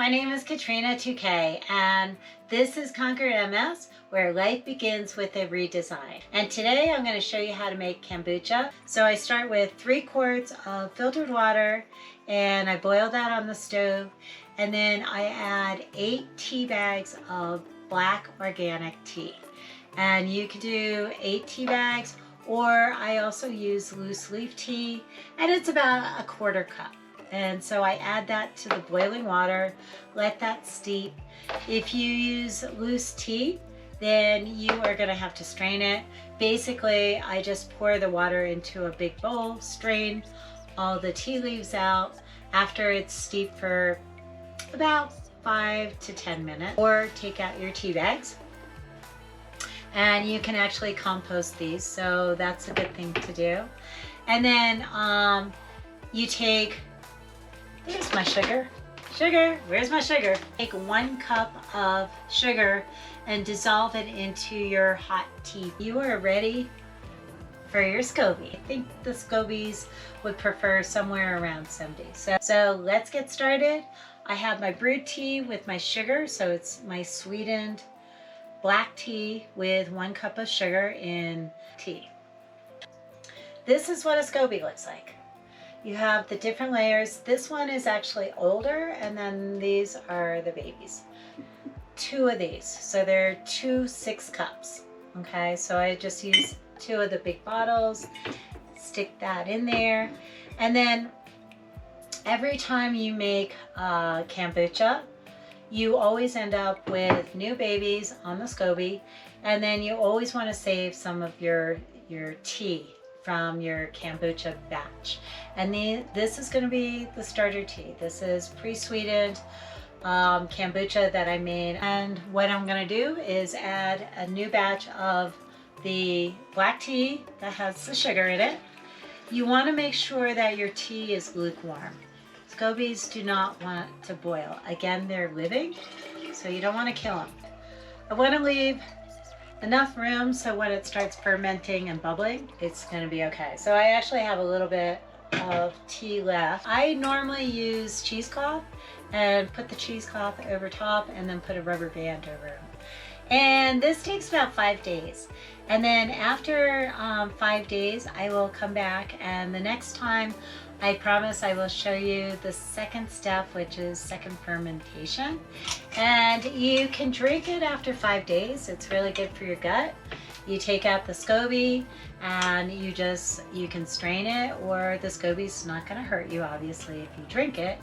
my name is Katrina 2K and this is Conquer MS, where life begins with a redesign. And today I'm going to show you how to make kombucha. So I start with 3 quarts of filtered water and I boil that on the stove, and then I add 8 tea bags of black organic tea. And you could do 8 tea bags, or I also use loose leaf tea, and it's about a 1/4 cup. And so I add that to the boiling water, let that steep. If you use loose tea, then you are gonna have to strain it. Basically, I just pour the water into a big bowl, strain all the tea leaves out after it's steeped for about 5 to 10 minutes, or take out your tea bags. And you can actually compost these, so that's a good thing to do. And then you take, here's my sugar. Where's my sugar? Take 1 cup of sugar and dissolve it into your hot tea. You are ready for your SCOBY. I think the SCOBYs would prefer somewhere around 70. So let's get started. I have my brewed tea with my sugar, so it's my sweetened black tea with 1 cup of sugar in tea. This is what a SCOBY looks like. You have the different layers. This one is actually older, and then these are the babies. 2 of these, so they're 2 6 cups. Okay, so I just use 2 of the big bottles, stick that in there, and then every time you make kombucha, you always end up with new babies on the SCOBY, and then you always want to save some of your tea from your kombucha batch. And this is going to be the starter tea. This is pre-sweetened kombucha that I made. And what I'm going to do is add a new batch of the black tea that has the sugar in it. You want to make sure that your tea is lukewarm. SCOBYs do not want to boil. Again, they're living, so you don't want to kill them. I want to leave enough room so when it starts fermenting and bubbling, it's going to be okay. So I actually have a little bit of tea left. I normally use cheesecloth and put the cheesecloth over top and then put a rubber band over them. And this takes about 5 days. And then after 5 days, I will come back, and the next time, I promise I will show you the second step, which is second fermentation. And you can drink it after 5 days. It's really good for your gut. You take out the SCOBY and you can strain it, or the SCOBY's not gonna hurt you, obviously, if you drink it.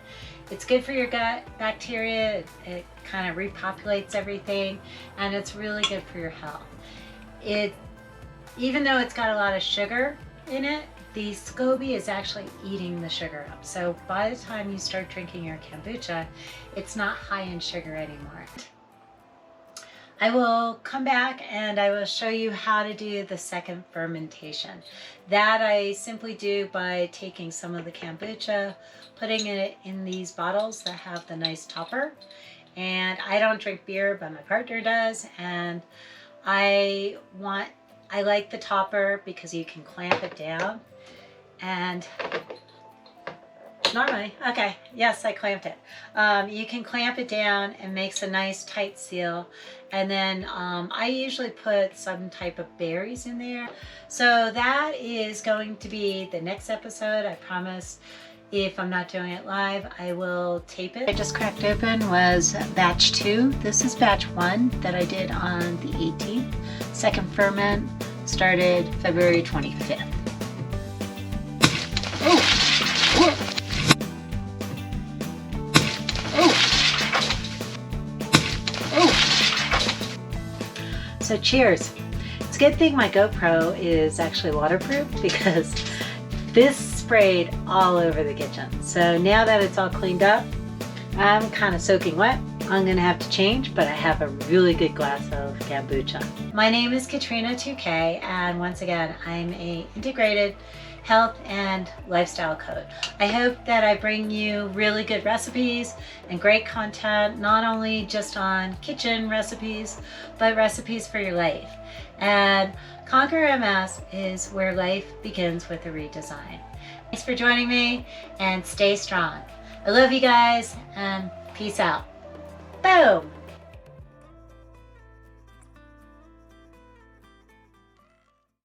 It's good for your gut bacteria. It kind of repopulates everything, and it's really good for your health. Even though it's got a lot of sugar in it, the SCOBY is actually eating the sugar up. So by the time you start drinking your kombucha, it's not high in sugar anymore. I will come back and I will show you how to do the second fermentation. That I simply do by taking some of the kombucha, putting it in these bottles that have the nice topper. And I don't drink beer, but my partner does. And I like the topper because you can clamp it down. And normally, okay, yes, I clamped it. You can clamp it down and makes a nice tight seal. And then I usually put some type of berries in there. So that is going to be the next episode, I promise. If I'm not doing it live, I will tape it. I just cracked open was batch 2. This is batch 1 that I did on the 18th. Second ferment started February 25th. So cheers. It's a good thing my GoPro is actually waterproof, because this sprayed all over the kitchen. So now that it's all cleaned up, I'm kind of soaking wet. I'm gonna have to change, but I have a really good glass of kombucha. My name is Katrina 2K, and once again, I'm a integrated health and lifestyle coach. I hope that I bring you really good recipes and great content, not only just on kitchen recipes, but recipes for your life. And Conquer MS is where life begins with a redesign. Thanks for joining me, and stay strong. I love you guys, and Peace out. Boom!